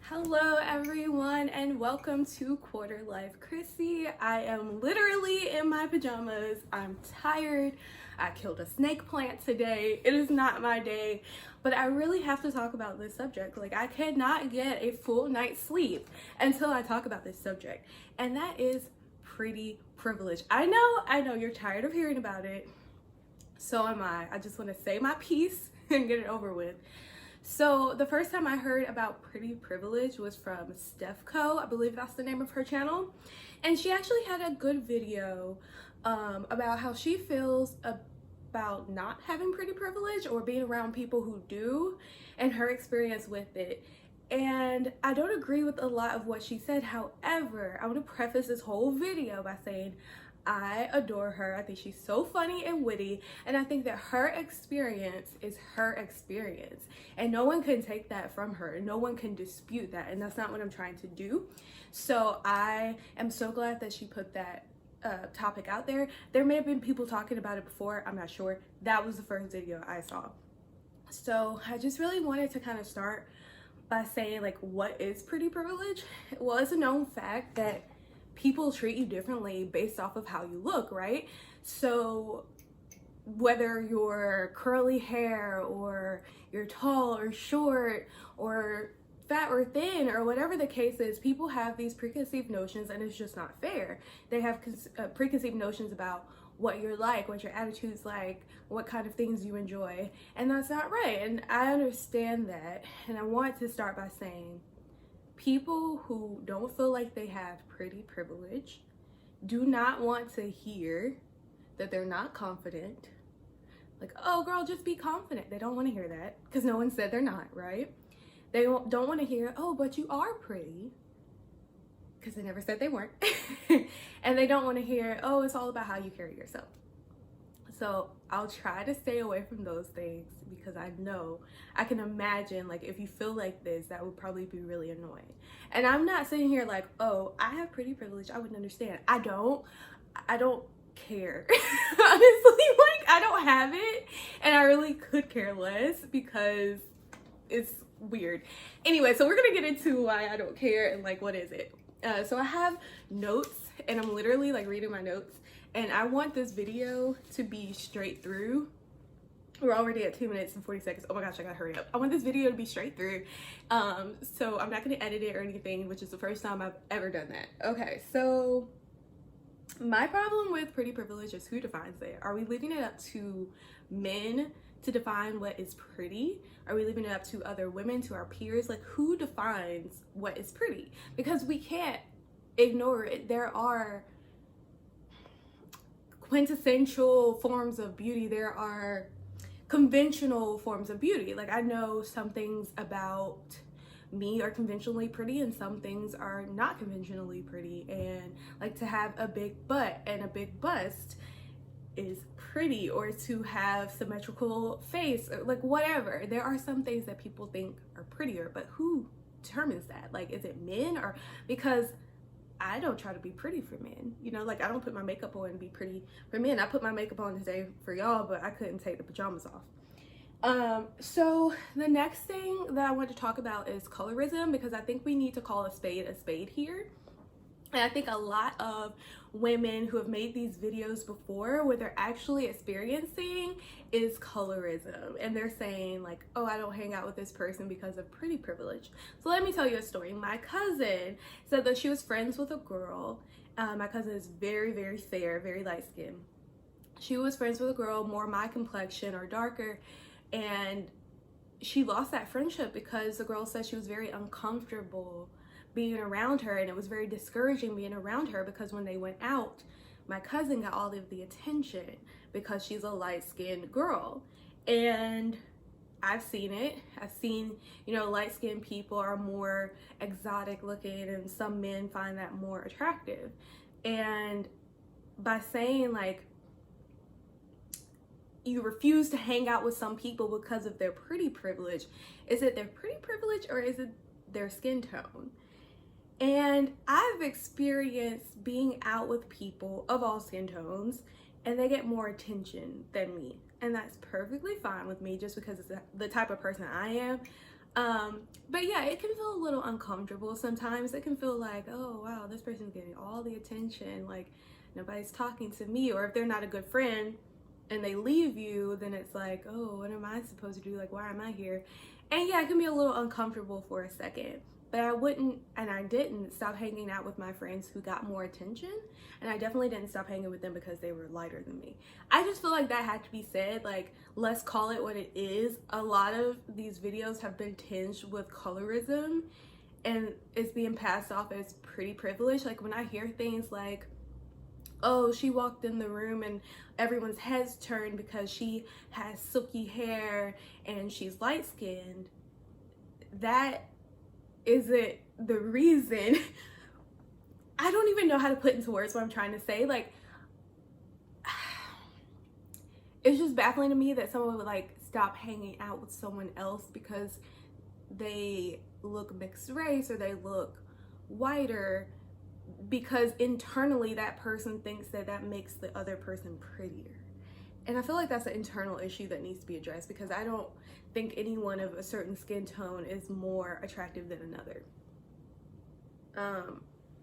Hello everyone and welcome to Quarter Life Chrissy. I am literally in my pajamas. I'm tired. I killed a snake plant today. It is not my day, but I really have to talk about this subject. Like, I cannot get a full night's sleep until I talk about this subject, and that is pretty privilege. I know you're tired of hearing about it. So am I. I just want to say my piece and get it over with. So the first time I heard about pretty privilege was from Stephco. I believe that's the name of her channel. And she actually had a good video about how she feels about not having pretty privilege or being around people who do and her experience with it. And I don't agree with a lot of what she said. However, I want to preface this whole video by saying I adore her. I think she's so funny and witty, and I think that her experience is her experience, and no one can take that from her. No one can dispute that, and that's not what I'm trying to do. So I am so glad that she put that topic out there. There may have been people talking about it before, I'm not sure. That was the first video I saw. So I just really wanted to kind of start by saying, like, what is pretty privilege? Well, it's a known fact that people treat you differently based off of how you look, right? So whether you're curly hair or you're tall or short or fat or thin or whatever the case is, people have these preconceived notions, and it's just not fair. They have preconceived notions about what you're like, what your attitude's like, what kind of things you enjoy, and that's not right. And I understand that, and I want to start by saying people who don't feel like they have pretty privilege do not want to hear that they're not confident. Like, oh girl, just be confident. They don't want to hear that because no one said they're not, right? They don't want to hear, oh, but you are pretty, because they never said they weren't. And they don't want to hear, oh, it's all about how you carry yourself. So I'll try to stay away from those things because I can imagine, like, if you feel like this, that would probably be really annoying. And I'm not sitting here like, oh, I have pretty privilege, I wouldn't understand. I don't care. Honestly, like, I don't have it, and I really could care less because it's weird. Anyway, so we're gonna get into why I don't care and, like, what is it. So I have notes, and I'm literally, like, reading my notes. And I want this video to be straight through. We're already at 2 minutes and 40 seconds. Oh my gosh, I gotta hurry up. I want this video to be straight through. So I'm not gonna edit it or anything, which is the first time I've ever done that. Okay, so my problem with pretty privilege is who defines it. Are we leaving it up to men to define what is pretty? Are we leaving it up to other women, to our peers? Like, who defines what is pretty? Because we can't ignore it. There are quintessential forms of beauty. There are conventional forms of beauty. Like, I know some things about me are conventionally pretty and some things are not conventionally pretty, and like to have a big butt and a big bust is pretty, or to have symmetrical face, or like whatever. There are some things that people think are prettier, but who determines that? Like, is it men? Or because I don't try to be pretty for men, you know, like, I don't put my makeup on and be pretty for men. I put my makeup on today for y'all, but I couldn't take the pajamas off. So the next thing that I want to talk about is colorism, because I think we need to call a spade here. And I think a lot of women who have made these videos before, what they're actually experiencing is colorism. And they're saying, like, oh, I don't hang out with this person because of pretty privilege. So let me tell you a story. My cousin said that she was friends with a girl. My cousin is very, very fair, very light skinned. She was friends with a girl more my complexion or darker, and she lost that friendship because the girl said she was very uncomfortable being around her, and it was very discouraging being around her because when they went out, my cousin got all of the attention because she's a light-skinned girl. And I've seen it. I've seen, you know, light-skinned people are more exotic looking, and some men find that more attractive. And by saying, like, you refuse to hang out with some people because of their pretty privilege, is it their pretty privilege or is it their skin tone? And I've experienced being out with people of all skin tones, and they get more attention than me. And that's perfectly fine with me, just because it's the type of person I am. But yeah, it can feel a little uncomfortable sometimes. It can feel like, oh wow, this person's getting all the attention, like nobody's talking to me. Or if they're not a good friend and they leave you, then it's like, oh, what am I supposed to do? Like, why am I here? And yeah, it can be a little uncomfortable for a second. But I wouldn't, and I didn't stop hanging out with my friends who got more attention. And I definitely didn't stop hanging with them because they were lighter than me. I just feel like that had to be said. Like, let's call it what it is. A lot of these videos have been tinged with colorism, and it's being passed off as pretty privilege. Like, when I hear things like, oh, she walked in the room and everyone's heads turned because she has silky hair and she's light-skinned, that isn't the reason. I don't even know how to put into words what I'm trying to say. Like, it's just baffling to me that someone would like stop hanging out with someone else because they look mixed race or they look whiter, because internally that person thinks that that makes the other person prettier. And I feel like that's an internal issue that needs to be addressed, because I don't think anyone of a certain skin tone is more attractive than another.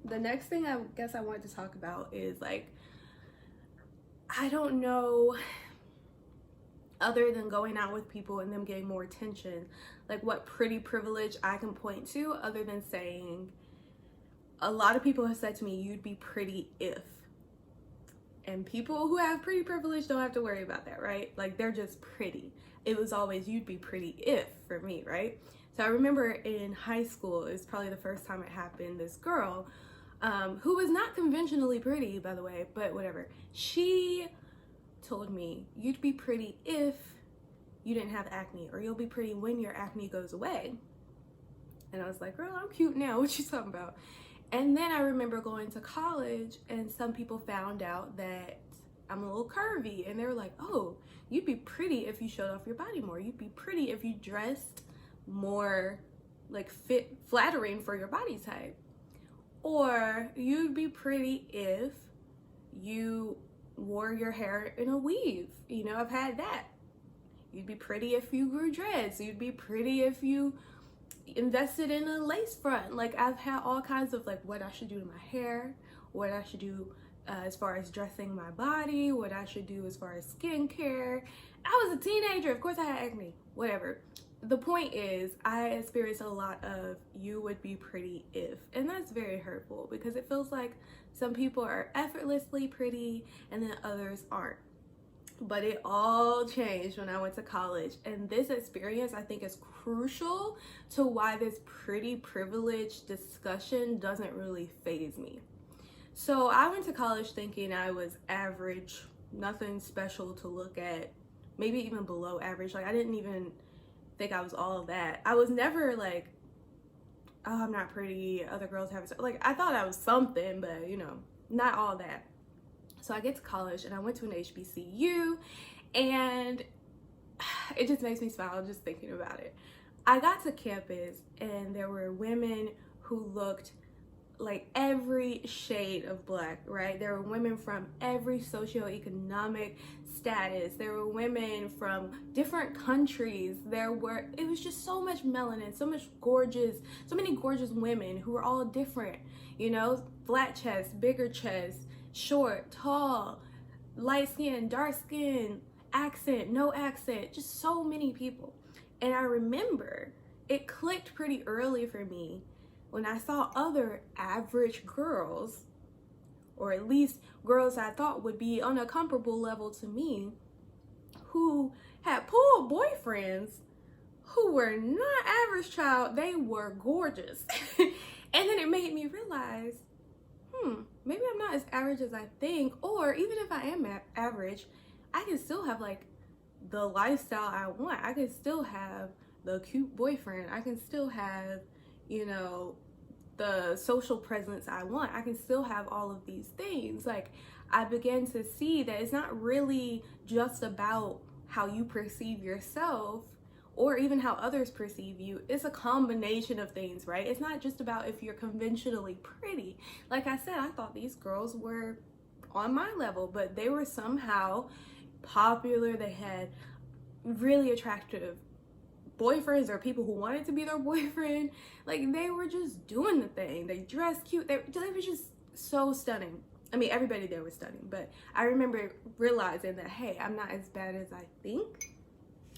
The next thing I guess I wanted to talk about is, like, I don't know, other than going out with people and them getting more attention, like what pretty privilege I can point to, other than saying, a lot of people have said to me, you'd be pretty if. And people who have pretty privilege don't have to worry about that, right? Like, they're just pretty. It was always, you'd be pretty if, for me, right? So I remember in high school, it was probably the first time it happened, this girl, who was not conventionally pretty, by the way, but whatever. She told me, you'd be pretty if you didn't have acne, or you'll be pretty when your acne goes away. And I was like, girl, I'm cute now. What you talking about? And then I remember going to college and some people found out that I'm a little curvy, and they were like, oh, you'd be pretty if you showed off your body more. You'd be pretty if you dressed more like fit, flattering for your body type. Or you'd be pretty if you wore your hair in a weave. You know, I've had that. You'd be pretty if you grew dreads. You'd be pretty if you invested in a lace front. Like, I've had all kinds of, like, what I should do to my hair, what I should do as far as dressing my body, what I should do as far as skincare. I was a teenager, of course I had acne, whatever. The point is, I experienced a lot of you would be pretty if, and that's very hurtful, because it feels like some people are effortlessly pretty and then others aren't. But it all changed when I went to college, and this experience I think is crucial to why this pretty privilege discussion doesn't really faze me. So I went to college thinking I was average, nothing special to look at, maybe even below average. Like, I didn't even think I was all of that. I was never like, oh, I'm not pretty, other girls have it. Like, I thought I was something, but you know, not all that. So I get to college and I went to an HBCU, and it just makes me smile just thinking about it. I got to campus and there were women who looked like every shade of black, right? There were women from every socioeconomic status. There were women from different countries. It was just so much melanin, so many gorgeous women who were all different, you know, flat chest, bigger chest, short, tall, light skin, dark skin, accent, no accent, just so many people. And I remember it clicked pretty early for me when I saw other average girls, or at least girls I thought would be on a comparable level to me, who had poor boyfriends who were not average, child. They were gorgeous. And then it made me realize, maybe I'm not as average as I think, or even if I am average, I can still have like the lifestyle I want. I can still have the cute boyfriend. I can still have, you know, the social presence I want. I can still have all of these things. Like, I began to see that it's not really just about how you perceive yourself or even how others perceive you. It's a combination of things, right? It's not just about if you're conventionally pretty. Like I said, I thought these girls were on my level, but they were somehow popular. They had really attractive boyfriends or people who wanted to be their boyfriend. Like, they were just doing the thing. They dressed cute. They were just so stunning. I mean, everybody there was stunning, but I remember realizing that, hey, I'm not as bad as I think.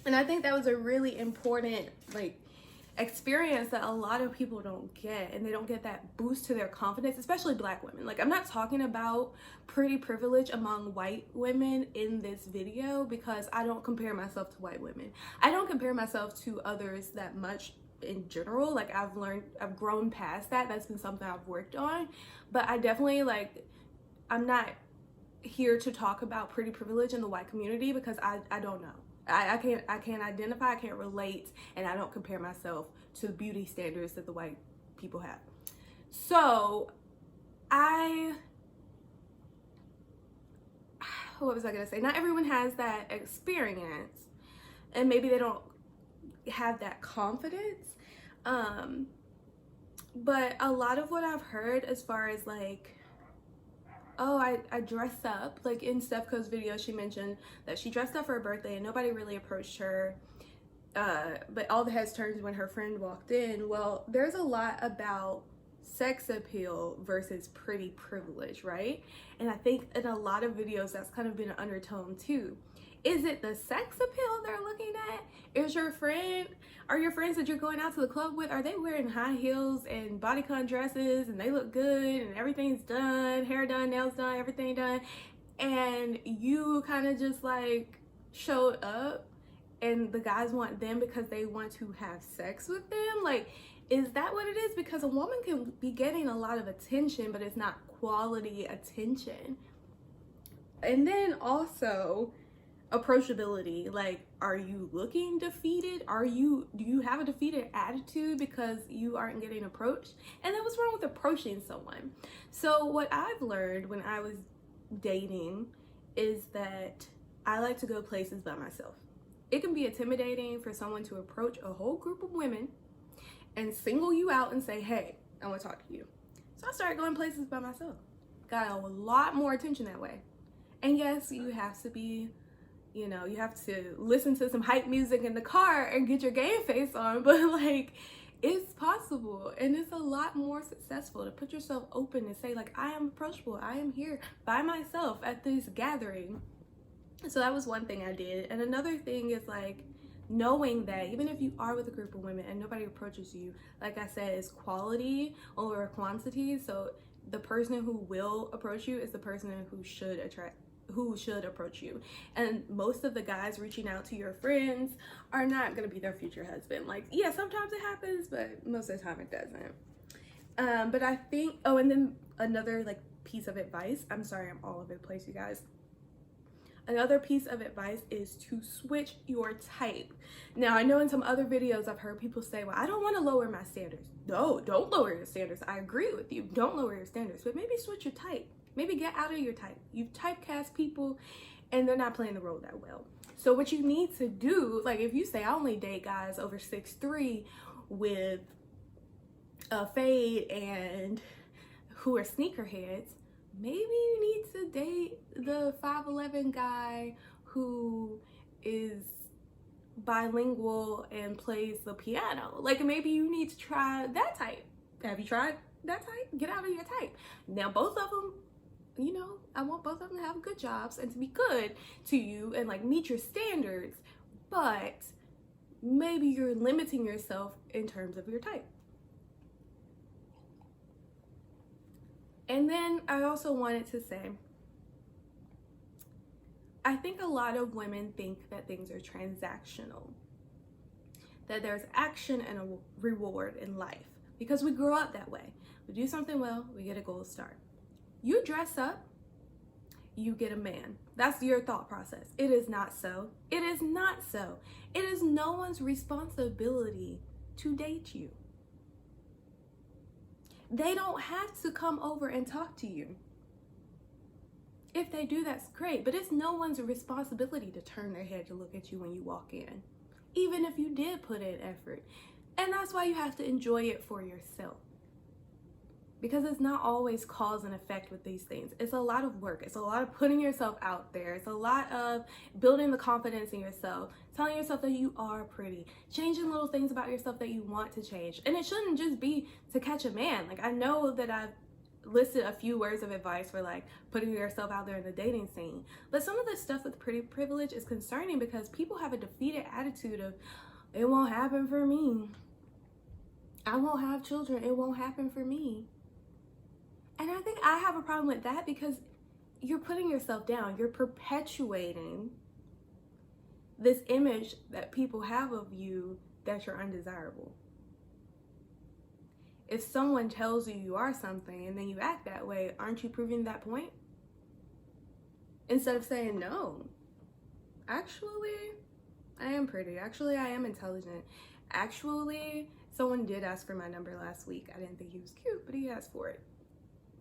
And I think that was a really important, like, experience that a lot of people don't get, and they don't get that boost to their confidence, especially Black women. Like, I'm not talking about pretty privilege among white women in this video, because I don't compare myself to white women. I don't compare myself to others that much in general. Like, I've grown past that. That's been something I've worked on. But I definitely, like, I'm not here to talk about pretty privilege in the white community, because I don't know. I can't identify, I can't relate, and I don't compare myself to the beauty standards that the white people have. So what was I gonna say? Not everyone has that experience, and maybe they don't have that confidence. But a lot of what I've heard as far as like, oh, I dress up. Like in Stephco's video, she mentioned that she dressed up for her birthday and nobody really approached her. But all the heads turned when her friend walked in. Well, there's a lot about sex appeal versus pretty privilege, right? And I think in a lot of videos that's kind of been an undertone too. Is it the sex appeal they're looking at? Are your friends that you're going out to the club with, are they wearing high heels and bodycon dresses and they look good and everything's done, hair done, nails done, everything done, and you kind of just like showed up and the guys want them because they want to have sex with them? Like, is that what it is? Because a woman can be getting a lot of attention, but it's not quality attention. And then also approachability. Like, are you looking defeated? Do you have a defeated attitude because you aren't getting approached? And then what's wrong with approaching someone? So what I've learned when I was dating is that I like to go places by myself. It can be intimidating for someone to approach a whole group of women and single you out and say, hey, I want to talk to you. So I started going places by myself. Got a lot more attention that way. And yes, you have to be, you have to listen to some hype music in the car and get your game face on, but like, it's possible, and it's a lot more successful to put yourself open and say like, I am approachable, I am here by myself at this gathering. So that was one thing I did. And another thing is like knowing that even if you are with a group of women and nobody approaches you, like I said, it's quality over quantity. So the person who will approach you is the person who should approach you. And most of the guys reaching out to your friends are not going to be their future husband. Like, yeah, sometimes it happens, but most of the time it doesn't. But I think, oh, and then another like piece of advice, I'm sorry, I'm all over the place, you guys. Another piece of advice is to switch your type. Now, I know in some other videos I've heard people say, well, I don't want to lower my standards. No, don't lower your standards. I agree with you. Don't lower your standards, but maybe switch your type. Maybe get out of your type. You've typecast people and they're not playing the role that well. So what you need to do, like if you say I only date guys over 6'3" with a fade and who are sneakerheads, maybe you need to date the 5'11" guy who is bilingual and plays the piano. Like maybe you need to try that type. Have you tried that type? Get out of your type. Now both of them, I want both of them to have good jobs and to be good to you and like meet your standards, but maybe you're limiting yourself in terms of your type. And then I also wanted to say, I think a lot of women think that things are transactional, that there's action and a reward in life, because we grow up that way. We do something well, we get a gold star. You dress up, you get a man. That's your thought process. It is not so. It is not so. It is no one's responsibility to date you. They don't have to come over and talk to you. If they do, that's great, but it's no one's responsibility to turn their head to look at you when you walk in, even if you did put in effort. And that's why you have to enjoy it for yourself. because it's not always cause and effect with these things. It's a lot of work. It's a lot of putting yourself out there. It's a lot of building the confidence in yourself, telling yourself that you are pretty, changing little things about yourself that you want to change. And it shouldn't just be to catch a man. Like, I know that I've listed a few words of advice for like putting yourself out there in the dating scene, but some of the stuff with pretty privilege is concerning because people have a defeated attitude of, it won't happen for me. I won't have children. It won't happen for me. And I think I have a problem with that because you're putting yourself down. You're perpetuating this image that people have of you that you're undesirable. If someone tells you you are something and then you act that way, aren't you proving that point? Instead of saying, no, actually, I am pretty. Actually, I am intelligent. Actually, someone did ask for my number last week. I didn't think he was cute, but he asked for it.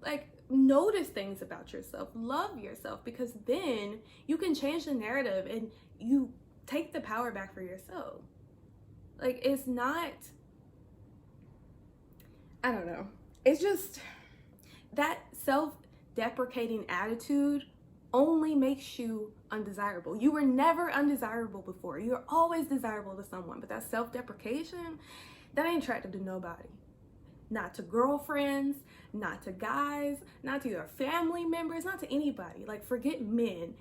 Like, notice things about yourself, love yourself, because then you can change the narrative and you take the power back for yourself. Like, it's not, I don't know. It's just that self-deprecating attitude only makes you undesirable. You were never undesirable before. You're always desirable to someone, but that self-deprecation, that ain't attractive to nobody. Not to girlfriends, not to guys, not to your family members, not to anybody. Like, forget men.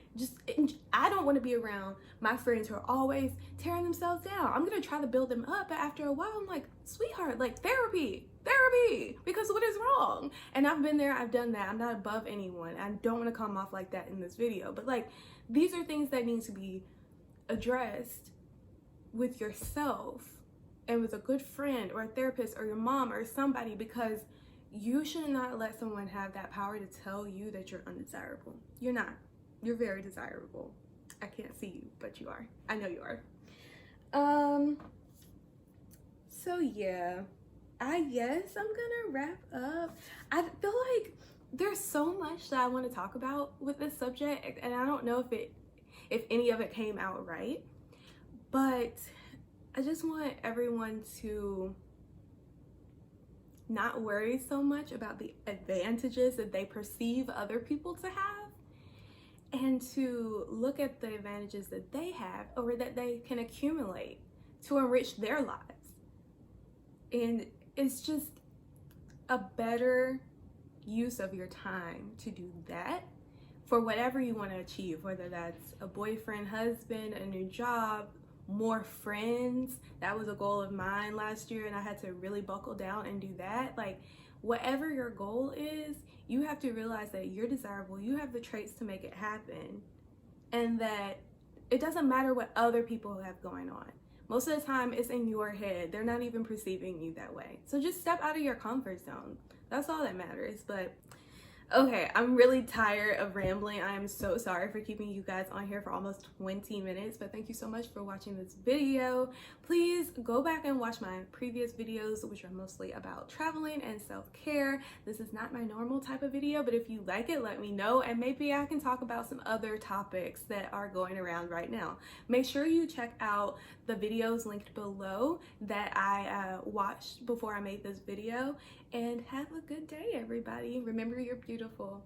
I don't want to be around my friends who are always tearing themselves down. I'm going to try to build them up, but after a while, I'm like, sweetheart, like therapy, because what is wrong? And I've been there, I've done that. I'm not above anyone. I don't want to come off like that in this video, but like, these are things that need to be addressed with yourself and with a good friend or a therapist or your mom or somebody, because you should not let someone have that power to tell you that you're undesirable. You're not. You're very desirable. I can't see you, but you are. I know you are. So yeah, I guess I'm gonna wrap up. I feel like there's so much that I want to talk about with this subject, and I don't know if any of it came out right, but I just want everyone to not worry so much about the advantages that they perceive other people to have, and to look at the advantages that they have or that they can accumulate to enrich their lives. And it's just a better use of your time to do that for whatever you want to achieve, whether that's a boyfriend, husband, a new job, more friends. That was a goal of mine last year, and I had to really buckle down and do that. Like, whatever your goal is, you have to realize that you're desirable. You have the traits to make it happen, and that it doesn't matter what other people have going on. Most of the time, it's in your head. They're not even perceiving you that way. So just step out of your comfort zone. That's all that matters. But okay, I'm really tired of rambling. I am so sorry for keeping you guys on here for almost 20 minutes, but thank you so much for watching this video. Please go back and watch my previous videos, which are mostly about traveling and self-care. This is not my normal type of video, but if you like it, let me know, and maybe I can talk about some other topics that are going around right now. Make sure you check out the videos linked below that I watched before I made this video, and have a good day, everybody. Remember, you're beautiful.